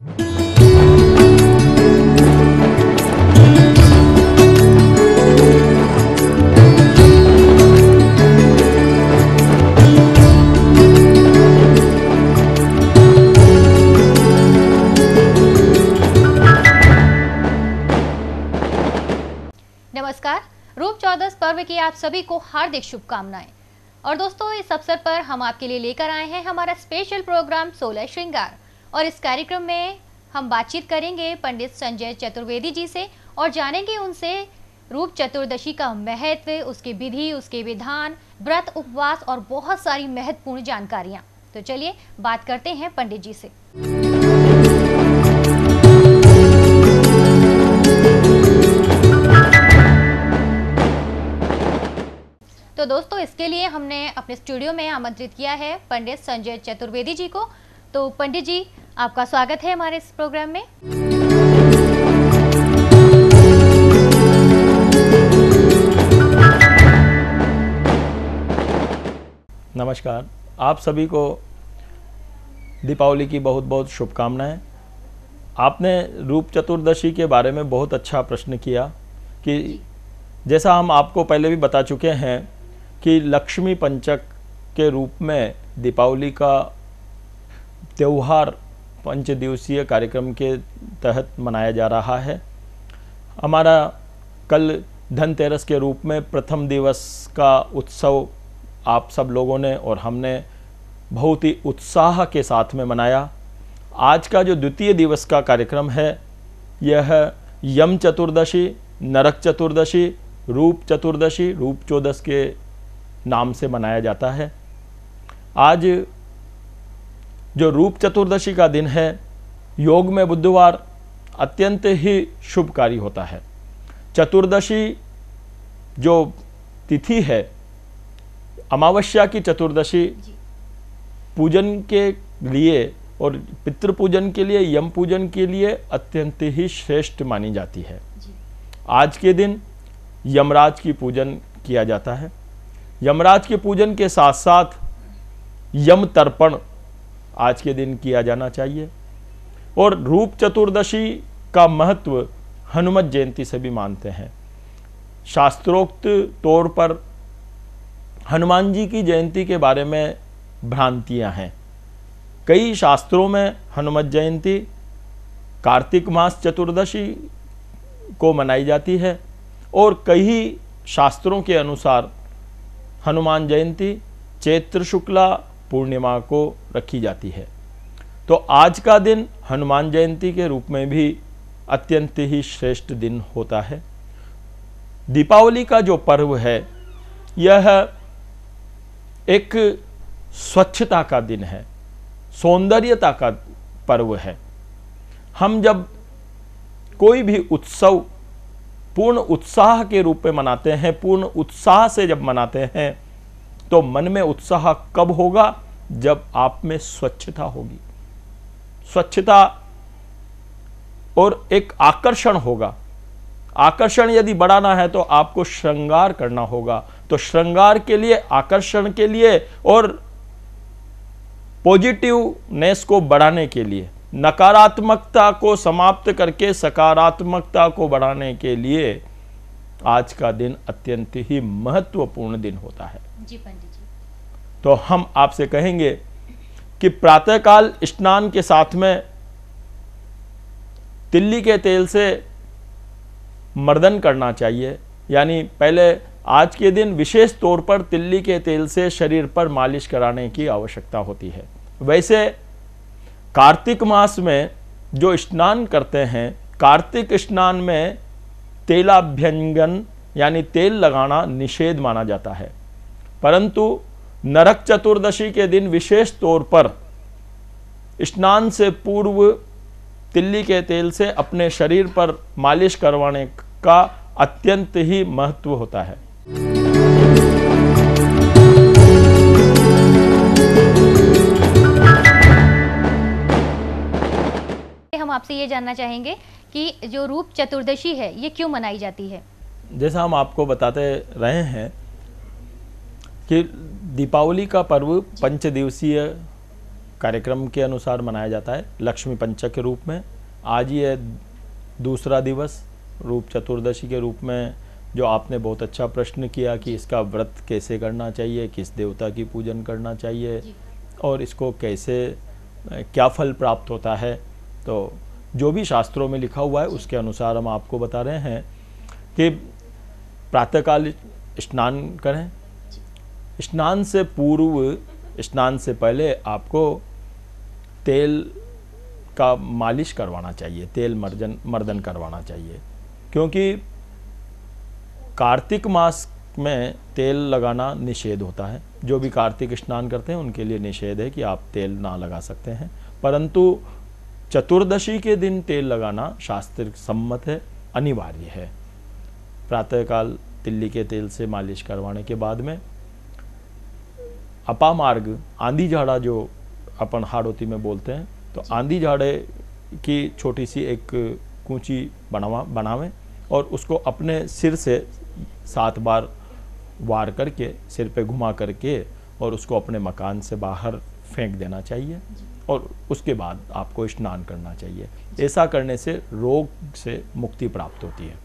नमस्कार। रूप चौदस पर्व की आप सभी को हार्दिक शुभकामनाएं। और दोस्तों, इस अवसर पर हम आपके लिए लेकर आए हैं हमारा स्पेशल प्रोग्राम 16 श्रृंगार। और इस कार्यक्रम में हम बातचीत करेंगे पंडित संजय चतुर्वेदी जी से और जानेंगे उनसे रूप चतुर्दशी का महत्व, उसकी विधि, उसके विधान, व्रत, उपवास और बहुत सारी महत्वपूर्ण जानकारियां। तो चलिए बात करते हैं पंडित जी से। तो दोस्तों, इसके लिए हमने अपने स्टूडियो में आमंत्रित किया है पंडित संजय चतुर्वेदी जी को। तो पंडित जी, आपका स्वागत है हमारे इस प्रोग्राम में। नमस्कार। आप सभी को दीपावली की बहुत बहुत शुभकामनाएं। आपने रूप चतुर्दशी के बारे में बहुत अच्छा प्रश्न किया कि जैसा हम आपको पहले भी बता चुके हैं कि लक्ष्मी पंचक के रूप में दीपावली का त्यौहार 5 दिवसीय कार्यक्रम के तहत मनाया जा रहा है। हमारा कल धनतेरस के रूप में प्रथम दिवस का उत्सव आप सब लोगों ने और हमने बहुत ही उत्साह के साथ में मनाया। आज का जो द्वितीय दिवस का कार्यक्रम है, यह यम चतुर्दशी, नरक चतुर्दशी, रूप चतुर्दशी, रूप चौदस के नाम से मनाया जाता है। आज जो रूप चतुर्दशी का दिन है, योग में बुधवार अत्यंत ही शुभकारी होता है। चतुर्दशी जो तिथि है, अमावस्या की चतुर्दशी पूजन के लिए और पितृपूजन के लिए, यम पूजन के लिए अत्यंत ही श्रेष्ठ मानी जाती है। आज के दिन यमराज की पूजन किया जाता है। यमराज के पूजन के साथ साथ यम तर्पण आज के दिन किया जाना चाहिए। और रूप चतुर्दशी का महत्व हनुमत जयंती से भी मानते हैं। शास्त्रोक्त तौर पर हनुमान जी की जयंती के बारे में भ्रांतियां हैं। कई शास्त्रों में हनुमत जयंती कार्तिक मास चतुर्दशी को मनाई जाती है और कई शास्त्रों के अनुसार हनुमान जयंती चैत्र शुक्ला पूर्णिमा को रखी जाती है। तो आज का दिन हनुमान जयंती के रूप में भी अत्यंत ही श्रेष्ठ दिन होता है। दीपावली का जो पर्व है, यह एक स्वच्छता का दिन है, सौंदर्यता का पर्व है। हम जब कोई भी उत्सव पूर्ण उत्साह के रूप में मनाते हैं, पूर्ण उत्साह से जब मनाते हैं, तो मन में उत्साह कब होगा? जब आप में स्वच्छता होगी। स्वच्छता और एक आकर्षण होगा। आकर्षण यदि बढ़ाना है तो आपको श्रृंगार करना होगा। तो श्रृंगार के लिए, आकर्षण के लिए और पॉजिटिवनेस को बढ़ाने के लिए, नकारात्मकता को समाप्त करके सकारात्मकता को बढ़ाने के लिए आज का दिन अत्यंत ही महत्वपूर्ण दिन होता है। जी पंडित जी। तो हम आपसे कहेंगे कि प्रातःकाल स्नान के साथ में तिल्ली के तेल से मर्दन करना चाहिए। यानी पहले आज के दिन विशेष तौर पर तिल्ली के तेल से शरीर पर मालिश कराने की आवश्यकता होती है। वैसे कार्तिक मास में जो स्नान करते हैं, कार्तिक स्नान में तेलाभ्यंजन यानी तेल लगाना निषेध माना जाता है। परंतु नरक चतुर्दशी के दिन विशेष तौर पर स्नान से पूर्व तिल्ली के तेल से अपने शरीर पर मालिश करवाने का अत्यंत ही महत्व होता है। हम आपसे ये जानना चाहेंगे कि जो रूप चतुर्दशी है, ये क्यों मनाई जाती है? जैसा हम आपको बताते रहे हैं कि दीपावली का पर्व 5 दिवसीय कार्यक्रम के अनुसार मनाया जाता है लक्ष्मी पंचक के रूप में। आज ही है दूसरा दिवस रूप चतुर्दशी के रूप में, जो आपने बहुत अच्छा प्रश्न किया कि इसका व्रत कैसे करना चाहिए, किस देवता की पूजन करना चाहिए और इसको कैसे क्या फल प्राप्त होता है। तो जो भी शास्त्रों में लिखा हुआ है उसके अनुसार हम आपको बता रहे हैं कि प्रातःकाल स्नान करें। स्नान से पूर्व, स्नान से पहले आपको तेल का मालिश करवाना चाहिए, तेल मर्दन करवाना चाहिए, क्योंकि कार्तिक मास में तेल लगाना निषेध होता है। जो भी कार्तिक स्नान करते हैं उनके लिए निषेध है कि आप तेल ना लगा सकते हैं, परंतु चतुर्दशी के दिन तेल लगाना शास्त्र सम्मत है, अनिवार्य है। प्रातःकाल तिल्ली के तेल से मालिश करवाने के बाद में अपामार्ग, आंधी झाड़ा जो अपन हाड़ोती में बोलते हैं, तो आंधी झाड़े की छोटी सी एक कूंची बनावें और उसको अपने सिर से 7 बार वार करके, सिर पे घुमा करके और उसको अपने मकान से बाहर फेंक देना चाहिए और उसके बाद आपको स्नान करना चाहिए। ऐसा करने से रोग से मुक्ति प्राप्त होती है।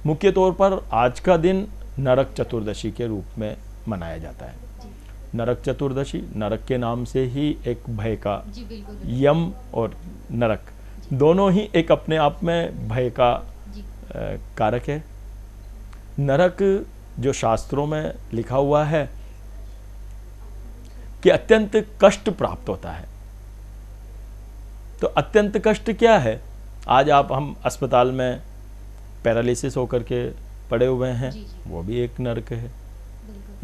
मुख्य तौर पर आज का दिन नरक चतुर्दशी के रूप में मनाया जाता है। नरक चतुर्दशी, नरक के नाम से ही एक भय का, यम और नरक दोनों ही एक अपने आप में भय का कारक है। नरक जो शास्त्रों में लिखा हुआ है कि अत्यंत कष्ट प्राप्त होता है। तो अत्यंत कष्ट क्या है? आज हम अस्पताल में पैरालिसिस होकर के पड़े हुए हैं, वो भी एक नरक है,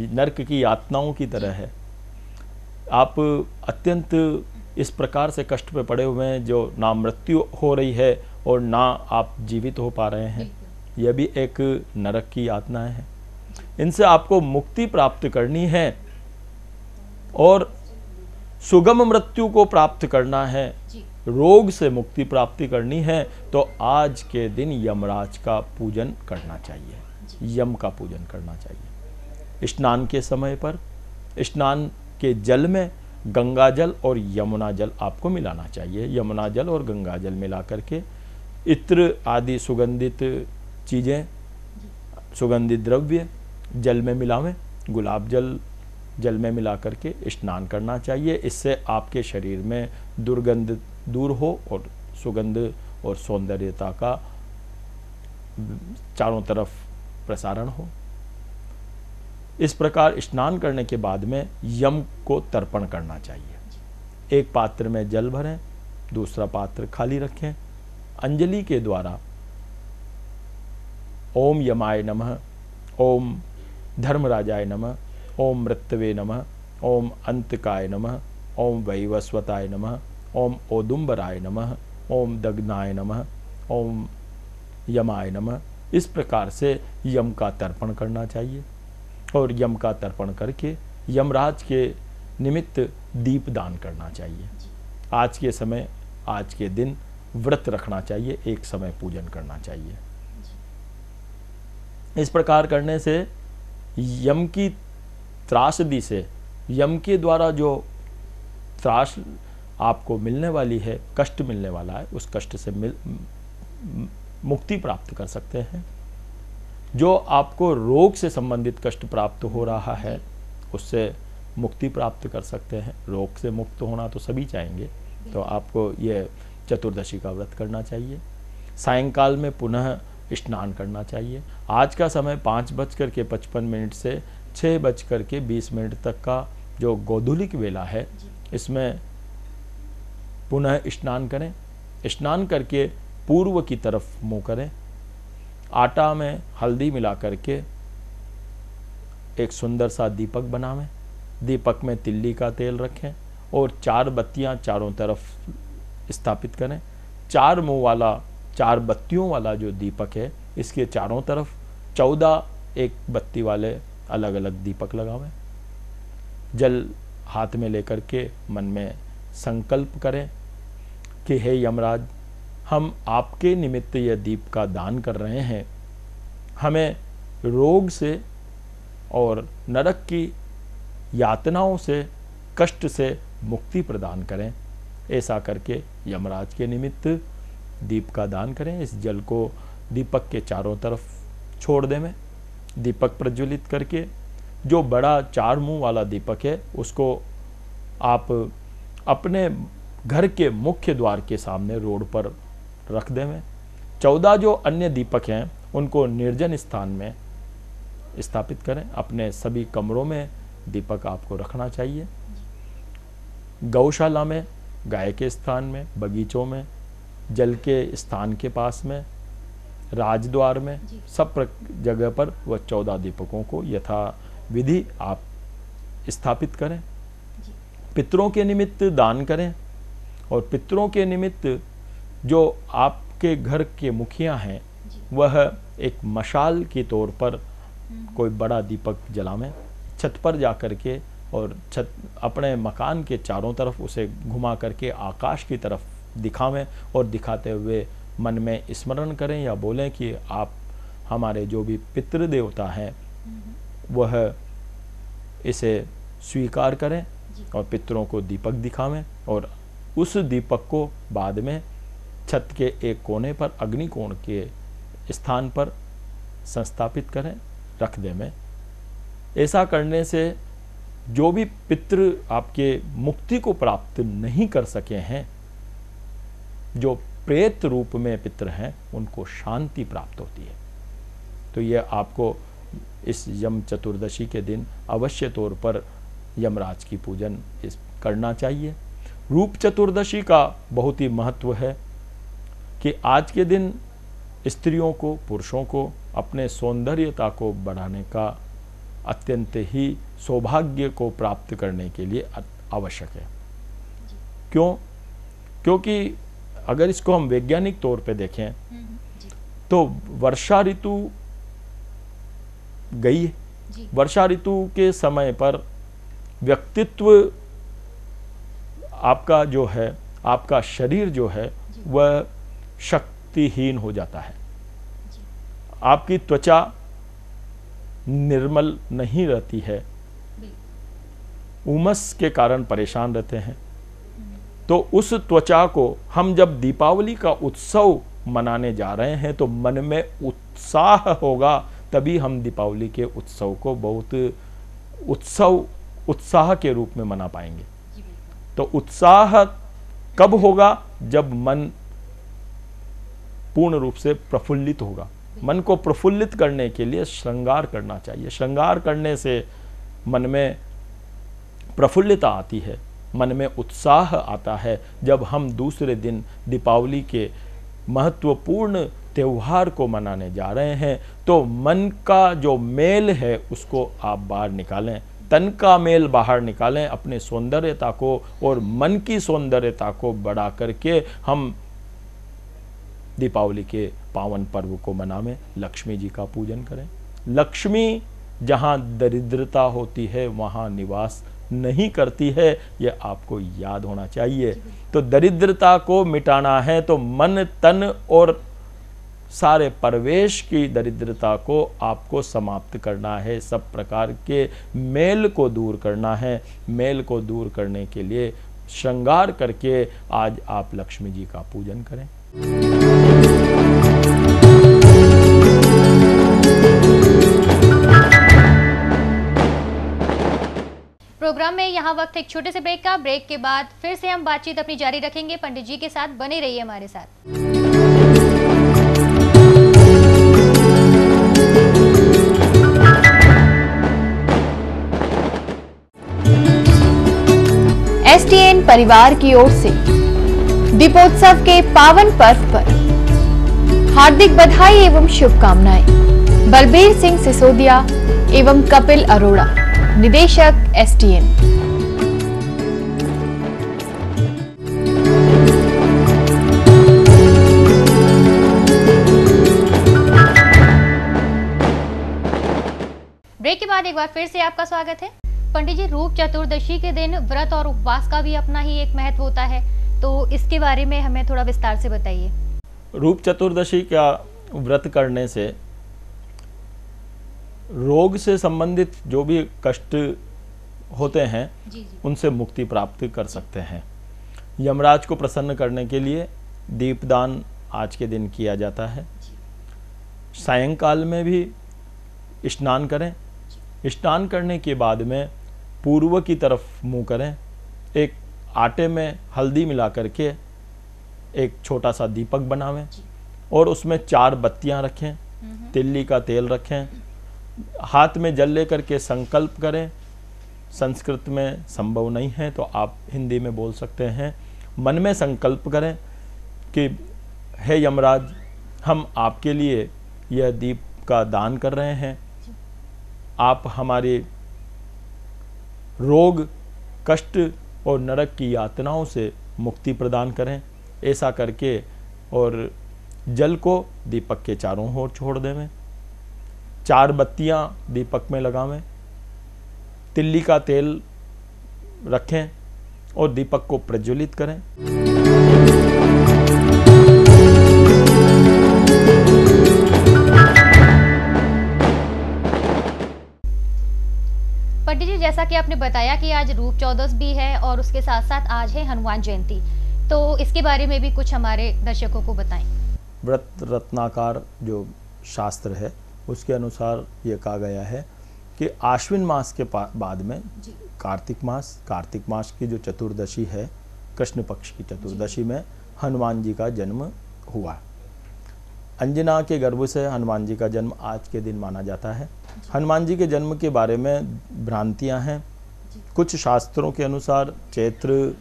नरक की यातनाओं की तरह है। आप अत्यंत इस प्रकार से कष्ट पे पड़े हुए हैं जो ना मृत्यु हो रही है और ना आप जीवित हो पा रहे हैं, यह भी एक नरक की यातनाएं हैं। इनसे आपको मुक्ति प्राप्त करनी है और सुगम मृत्यु को प्राप्त करना है, रोग से मुक्ति प्राप्ति करनी है, तो आज के दिन यमराज का पूजन करना चाहिए, यम का पूजन करना चाहिए। स्नान के समय पर स्नान के जल में गंगा जल और यमुना जल आपको मिलाना चाहिए। यमुना जल और गंगा जल मिला करके इत्र आदि सुगंधित चीज़ें, सुगंधित द्रव्य जल में मिलावें, गुलाब जल जल में मिला करके स्नान करना चाहिए। इससे आपके शरीर में दुर्गंध दूर हो और सुगंध और सौंदर्यता का चारों तरफ प्रसारण हो। इस प्रकार स्नान करने के बाद में यम को तर्पण करना चाहिए। एक पात्र में जल भरें, दूसरा पात्र खाली रखें। अंजलि के द्वारा ओम यमाय नमः, ओम धर्मराजाय नमः, ओम मृत्यवे नमः, ओम अंतकाय नमः, ओम वैवस्वताय नमः, ओम औदुंबराय नमः, ओम दग्नाय नमः, ओम यमाय नमः, इस प्रकार से यम का तर्पण करना चाहिए। और यम का तर्पण करके यमराज के निमित्त दीप दान करना चाहिए। आज के समय, आज के दिन व्रत रखना चाहिए, एक समय पूजन करना चाहिए। इस प्रकार करने से यम की त्रासदी से, यम के द्वारा जो त्रास आपको मिलने वाली है, कष्ट मिलने वाला है, उस कष्ट से मुक्ति प्राप्त कर सकते हैं। जो आपको रोग से संबंधित कष्ट प्राप्त हो रहा है उससे मुक्ति प्राप्त कर सकते हैं। रोग से मुक्त होना तो सभी चाहेंगे, तो आपको ये चतुर्दशी का व्रत करना चाहिए। सायंकाल में पुनः स्नान करना चाहिए। आज का समय 5:55 से 6:20 तक का जो गोधूलिक वेला है, इसमें पुनः स्नान करें। स्नान करके पूर्व की तरफ मुँह करें। आटा में हल्दी मिला करके एक सुंदर सा दीपक बनावें। दीपक में तिल्ली का तेल रखें और 4 बत्तियां चारों तरफ स्थापित करें। 4 मुंह वाला, 4 बत्तियों वाला जो दीपक है, इसके चारों तरफ 14 एक बत्ती वाले अलग अलग दीपक लगावें। जल हाथ में लेकर के मन में संकल्प करें कि हे यमराज, हम आपके निमित्त यह दीप का दान कर रहे हैं। हमें रोग से और नरक की यातनाओं से, कष्ट से मुक्ति प्रदान करें। ऐसा करके यमराज के निमित्त दीप का दान करें। इस जल को दीपक के चारों तरफ छोड़ दें में, दीपक प्रज्वलित करके जो बड़ा 4 मुंह वाला दीपक है उसको आप अपने घर के मुख्य द्वार के सामने रोड पर रख दें में। 14 जो अन्य दीपक हैं उनको निर्जन स्थान में स्थापित करें। अपने सभी कमरों में दीपक आपको रखना चाहिए। गौशाला में, गाय के स्थान में, बगीचों में, जल के स्थान के पास में, राजद्वार में, सब जगह पर वह 14 दीपकों को यथा विधि आप स्थापित करें। पितरों के निमित्त दान करें और पितरों के निमित्त जो आपके घर के मुखिया हैं वह एक मशाल के तौर पर कोई बड़ा दीपक जलावें, छत पर जा कर के और छत अपने मकान के चारों तरफ उसे घुमा करके आकाश की तरफ दिखावें और दिखाते हुए मन में स्मरण करें या बोलें कि आप हमारे जो भी पितृ देवता हैं वह इसे स्वीकार करें और पितरों को दीपक दिखावें और उस दीपक को बाद में छत के एक कोने पर अग्निकोण के स्थान पर संस्थापित करें, रख दें में। ऐसा करने से जो भी पितृ आपके मुक्ति को प्राप्त नहीं कर सके हैं, जो प्रेत रूप में पितृ हैं, उनको शांति प्राप्त होती है। तो यह आपको इस यम चतुर्दशी के दिन अवश्य तौर पर यमराज की पूजन करना चाहिए। रूप चतुर्दशी का बहुत ही महत्व है कि आज के दिन स्त्रियों को, पुरुषों को अपने सौंदर्यता को बढ़ाने का, अत्यंत ही सौभाग्य को प्राप्त करने के लिए आवश्यक है। क्यों? क्योंकि अगर इसको हम वैज्ञानिक तौर पे देखें तो वर्षा ऋतु गई है। वर्षा ऋतु के समय पर व्यक्तित्व आपका जो है, आपका शरीर जो है वह शक्तिहीन हो जाता है। आपकी त्वचा निर्मल नहीं रहती है, उमस के कारण परेशान रहते हैं। तो उस त्वचा को हम जब दीपावली का उत्सव मनाने जा रहे हैं तो मन में उत्साह होगा, तभी हम दीपावली के उत्सव को बहुत उत्साह के रूप में मना पाएंगे। तो उत्साह कब होगा? जब मन पूर्ण रूप से प्रफुल्लित होगा। मन को प्रफुल्लित करने के लिए श्रृंगार करना चाहिए। श्रृंगार करने से मन में प्रफुल्लता आती है, मन में उत्साह आता है। जब हम दूसरे दिन दीपावली के महत्वपूर्ण त्यौहार को मनाने जा रहे हैं तो मन का जो मेल है उसको आप बाहर निकालें, तन का मेल बाहर निकालें, अपने सौंदर्यता को और मन की सौंदर्यता को बढ़ा करके हम दीपावली के पावन पर्व को मनावें। लक्ष्मी जी का पूजन करें। लक्ष्मी जहाँ दरिद्रता होती है वहाँ निवास नहीं करती है, यह आपको याद होना चाहिए। तो दरिद्रता को मिटाना है तो मन, तन और सारे परिवेश की दरिद्रता को आपको समाप्त करना है। सब प्रकार के मेल को दूर करना है। मेल को दूर करने के लिए श्रृंगार करके आज आप लक्ष्मी जी का पूजन करें। प्रोग्राम में यहाँ वक्त एक छोटे से ब्रेक का। ब्रेक के बाद फिर से हम बातचीत अपनी जारी रखेंगे पंडित जी के साथ। बने रहिए हमारे साथ। एसटीएन परिवार की ओर से दीपोत्सव के पावन पर्व पर हार्दिक बधाई एवं शुभकामनाएं। बलबीर सिंह सिसोदिया एवं कपिल अरोड़ा, निदेशक एसटीएन। ब्रेक के बाद एक बार फिर से आपका स्वागत है। पंडित जी, रूप चतुर्दशी के दिन व्रत और उपवास का भी अपना ही एक महत्व होता है, तो इसके बारे में हमें थोड़ा विस्तार से बताइए। रूप चतुर्दशी का व्रत करने से रोग से संबंधित जो भी कष्ट होते हैं उनसे मुक्ति प्राप्त कर सकते हैं। यमराज को प्रसन्न करने के लिए दीपदान आज के दिन किया जाता है। सायंकाल में भी स्नान करें। स्नान करने के बाद में पूर्व की तरफ मुंह करें। एक आटे में हल्दी मिला करके एक छोटा सा दीपक बनावें और उसमें 4 बत्तियां रखें, तिल्ली का तेल रखें, हाथ में जल लेकर के संकल्प करें। संस्कृत में संभव नहीं है तो आप हिंदी में बोल सकते हैं। मन में संकल्प करें कि हे यमराज, हम आपके लिए यह दीप का दान कर रहे हैं। आप हमारे रोग, कष्ट और नरक की यातनाओं से मुक्ति प्रदान करें। ऐसा करके और जल को दीपक के चारों ओर छोड़ देवें। 4 बत्तियां दीपक में लगावें, तिल्ली का तेल रखें और दीपक को प्रज्वलित करें। पंडित जी, जैसा कि आपने बताया कि आज रूप चौदस भी है और उसके साथ साथ आज है हनुमान जयंती, तो इसके बारे में भी कुछ हमारे दर्शकों को बताएं। व्रत रत्नाकार जो शास्त्र है उसके अनुसार ये कहा गया है कि आश्विन मास के बाद में कार्तिक मास की जो चतुर्दशी है, कृष्ण पक्ष की चतुर्दशी में हनुमान जी का जन्म हुआ। अंजना के गर्भ से हनुमान जी का जन्म आज के दिन माना जाता है। हनुमान जी के जन्म के बारे में भ्रांतियां हैं। कुछ शास्त्रों के अनुसार चैत्र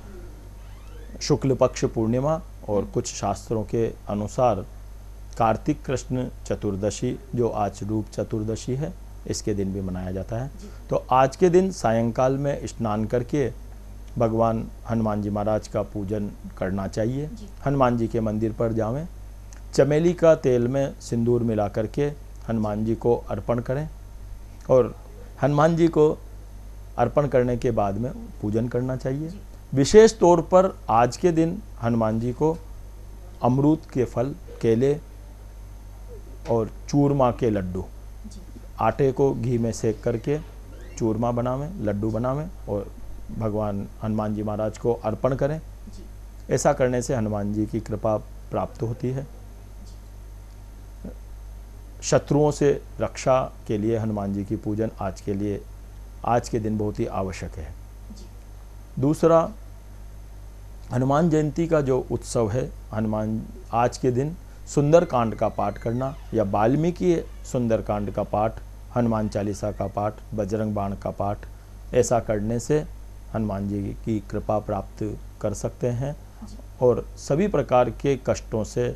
शुक्ल पक्ष पूर्णिमा और कुछ शास्त्रों के अनुसार कार्तिक कृष्ण चतुर्दशी, जो आज रूप चतुर्दशी है, इसके दिन भी मनाया जाता है। तो आज के दिन सायंकाल में स्नान करके भगवान हनुमान जी महाराज का पूजन करना चाहिए। हनुमान जी के मंदिर पर जावें, चमेली का तेल में सिंदूर मिला करके हनुमान जी को अर्पण करें और हनुमान जी को अर्पण करने के बाद में पूजन करना चाहिए। विशेष तौर पर आज के दिन हनुमान जी को अमरूद के फल, केले और चूरमा के लड्डू, आटे को घी में सेक करके चूरमा बनावें, लड्डू बनावें और भगवान हनुमान जी महाराज को अर्पण करें। ऐसा करने से हनुमान जी की कृपा प्राप्त होती है। शत्रुओं से रक्षा के लिए हनुमान जी की पूजन आज के दिन बहुत ही आवश्यक है। दूसरा, हनुमान जयंती का जो उत्सव है, आज के दिन सुंदर कांड का पाठ करना या वाल्मीकि सुंदर कांड का पाठ, हनुमान चालीसा का पाठ, बजरंग बाण का पाठ, ऐसा करने से हनुमान जी की कृपा प्राप्त कर सकते हैं और सभी प्रकार के कष्टों से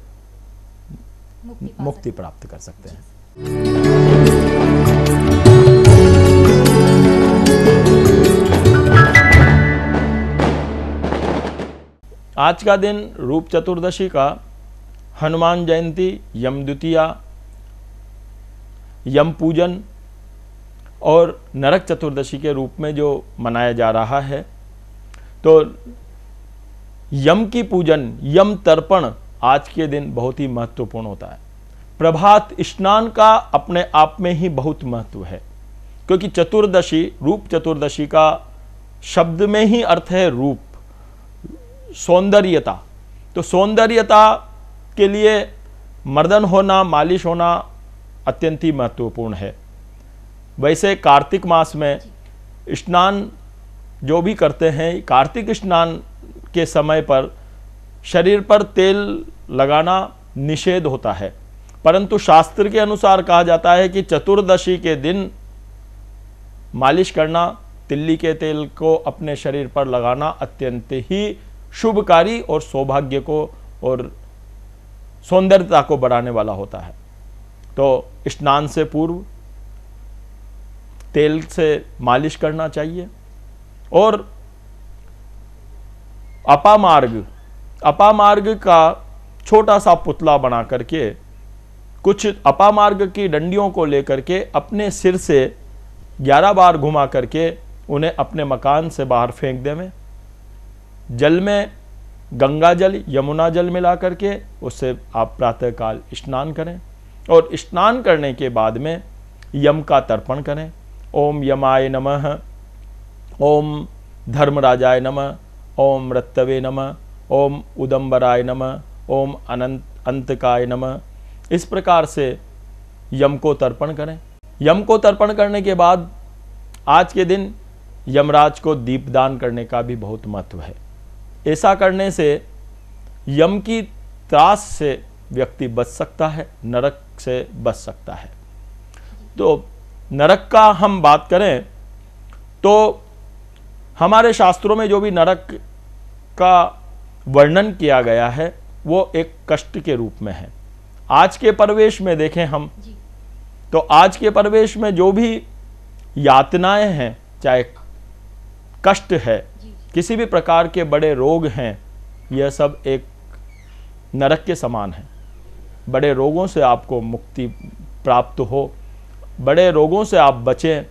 मुक्ति प्राप्त कर सकते हैं। आज का दिन रूप चतुर्दशी का हनुमान जयंती, यम द्वितीया, यम पूजन और नरक चतुर्दशी के रूप में जो मनाया जा रहा है। तो यम की पूजन, यम तर्पण आज के दिन बहुत ही महत्वपूर्ण होता है। प्रभात स्नान का अपने आप में ही बहुत महत्व है, क्योंकि चतुर्दशी, रूप चतुर्दशी का शब्द में ही अर्थ है रूप, सौंदर्यता। तो सौंदर्यता के लिए मर्दन होना, मालिश होना अत्यंत ही महत्वपूर्ण है। वैसे कार्तिक मास में स्नान जो भी करते हैं, कार्तिक स्नान के समय पर शरीर पर तेल लगाना निषेध होता है, परंतु शास्त्र के अनुसार कहा जाता है कि चतुर्दशी के दिन मालिश करना, तिल्ली के तेल को अपने शरीर पर लगाना अत्यंत ही शुभकारी और सौभाग्य को और सौंदर्यता को बढ़ाने वाला होता है। तो स्नान से पूर्व तेल से मालिश करना चाहिए और अपामार्ग का छोटा सा पुतला बना करके कुछ अपामार्ग की डंडियों को लेकर के अपने सिर से 11 बार घुमा करके उन्हें अपने मकान से बाहर फेंक देवें। जल में गंगा जल, यमुना जल मिला करके उससे आप प्रातःकाल स्नान करें और स्नान करने के बाद में यम का तर्पण करें। ओम यमाय नमः, ओम धर्मराजाय नमः, ओम रत्तवे नमः, ओम उदंबराय नमः, ओम अंतकाय नमः। इस प्रकार से यम को तर्पण करें। यम को तर्पण करने के बाद आज के दिन यमराज को दीपदान करने का भी बहुत महत्व है। ऐसा करने से यम की त्रास से व्यक्ति बच सकता है, नरक से बच सकता है। तो नरक का हम बात करें तो हमारे शास्त्रों में जो भी नरक का वर्णन किया गया है वो एक कष्ट के रूप में है। आज के परिवेश में देखें हम तो आज के परिवेश में जो भी यातनाएं हैं, चाहे कष्ट है, किसी भी प्रकार के बड़े रोग हैं, यह सब एक नरक के समान है। बड़े रोगों से आपको मुक्ति प्राप्त हो, बड़े रोगों से आप बचें,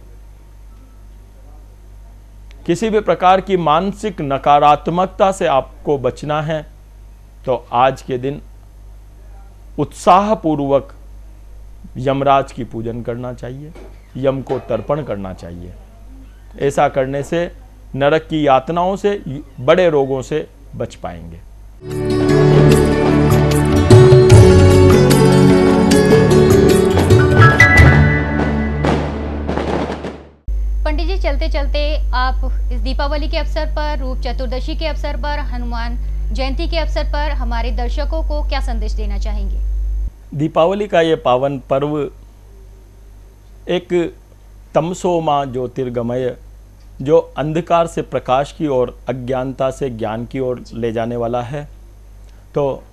किसी भी प्रकार की मानसिक नकारात्मकता से आपको बचना है, तो आज के दिन उत्साहपूर्वक यमराज की पूजन करना चाहिए, यम को तर्पण करना चाहिए। ऐसा करने से नरक की यातनाओं से, बड़े रोगों से बच पाएंगे। पंडित जी, चलते चलते आप इस दीपावली के अवसर पर, रूप चतुर्दशी के अवसर पर, हनुमान जयंती के अवसर पर हमारे दर्शकों को क्या संदेश देना चाहेंगे? दीपावली का ये पावन पर्व एक तमसो मां ज्योतिर्गमय, जो अंधकार से प्रकाश की ओर, अज्ञानता से ज्ञान की ओर ले जाने वाला है। तो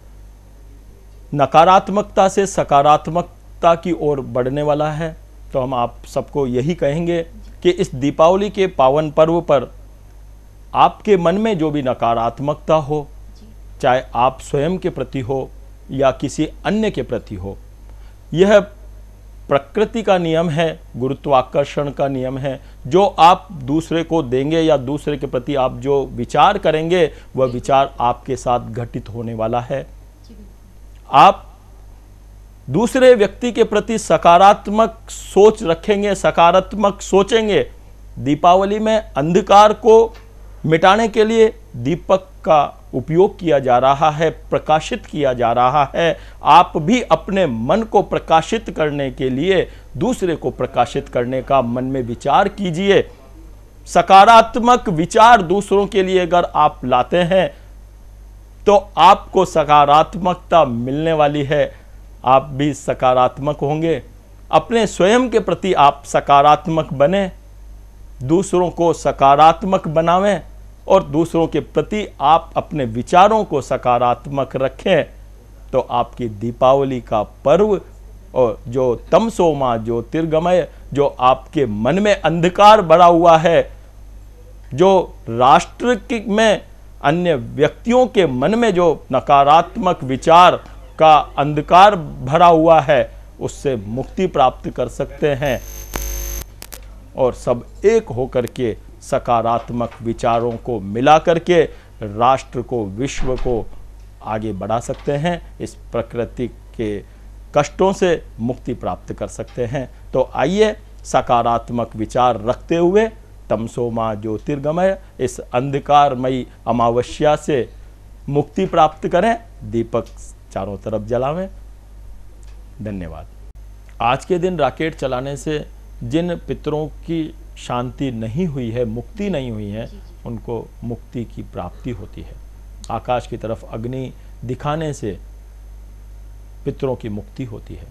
नकारात्मकता से सकारात्मकता की ओर बढ़ने वाला है। तो हम आप सबको यही कहेंगे कि इस दीपावली के पावन पर्व पर आपके मन में जो भी नकारात्मकता हो, चाहे आप स्वयं के प्रति हो या किसी अन्य के प्रति हो, यह प्रकृति का नियम है, गुरुत्वाकर्षण का नियम है। जो आप दूसरे को देंगे या दूसरे के प्रति आप जो विचार करेंगे, वह विचार आपके साथ घटित होने वाला है। आप दूसरे व्यक्ति के प्रति सकारात्मक सोच रखेंगे, सकारात्मक सोचेंगे। दीपावली में अंधकार को मिटाने के लिए दीपक का उपयोग किया जा रहा है, प्रकाशित किया जा रहा है। आप भी अपने मन को प्रकाशित करने के लिए दूसरे को प्रकाशित करने का मन में विचार कीजिए। सकारात्मक विचार दूसरों के लिए अगर आप लाते हैं तो आपको सकारात्मकता मिलने वाली है, आप भी सकारात्मक होंगे। अपने स्वयं के प्रति आप सकारात्मक बने, दूसरों को सकारात्मक बनावें और दूसरों के प्रति आप अपने विचारों को सकारात्मक रखें। तो आपकी दीपावली का पर्व और जो तमसो मां ज्योतिर्गमय, जो आपके मन में अंधकार भरा हुआ है, जो राष्ट्र में अन्य व्यक्तियों के मन में जो नकारात्मक विचार का अंधकार भरा हुआ है, उससे मुक्ति प्राप्त कर सकते हैं और सब एक होकर के सकारात्मक विचारों को मिला करके राष्ट्र को, विश्व को आगे बढ़ा सकते हैं। इस प्रकृति के कष्टों से मुक्ति प्राप्त कर सकते हैं। तो आइए सकारात्मक विचार रखते हुए तमसो मां ज्योतिर्गमय, इस अंधकारमयी अमावस्या से मुक्ति प्राप्त करें, दीपक चारों तरफ जलावें। धन्यवाद। आज के दिन रॉकेट चलाने से जिन पितरों की शांति नहीं हुई है, मुक्ति नहीं हुई है, उनको मुक्ति की प्राप्ति होती है। आकाश की तरफ अग्नि दिखाने से पितरों की मुक्ति होती है।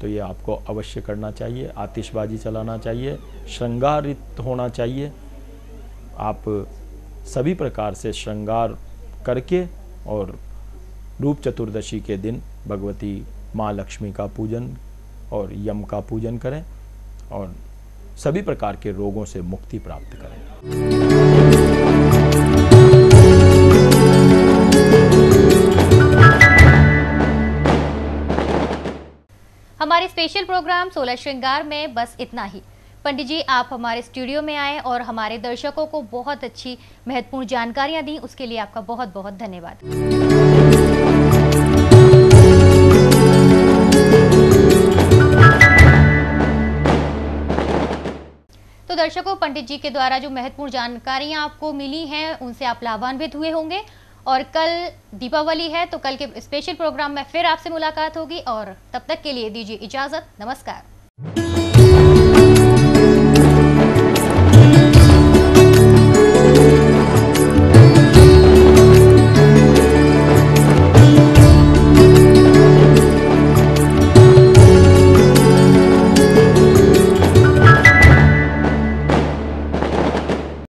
तो ये आपको अवश्य करना चाहिए। आतिशबाजी चलाना चाहिए, श्रृंगारित होना चाहिए। आप सभी प्रकार से श्रृंगार करके और रूप चतुर्दशी के दिन भगवती माँ लक्ष्मी का पूजन और यम का पूजन करें और सभी प्रकार के रोगों से मुक्ति प्राप्त करें। हमारे स्पेशल प्रोग्राम 16 श्रृंगार में बस इतना ही। पंडित जी, आप हमारे स्टूडियो में आए और हमारे दर्शकों को बहुत अच्छी महत्वपूर्ण जानकारियां दी, उसके लिए आपका बहुत बहुत धन्यवाद। तो दर्शक दर्शकों, पंडित जी के द्वारा जो महत्वपूर्ण जानकारियां आपको मिली हैं उनसे आप लाभान्वित हुए होंगे। और कल दीपावली है तो कल के स्पेशल प्रोग्राम में फिर आपसे मुलाकात होगी और तब तक के लिए दीजिए इजाजत। नमस्कार।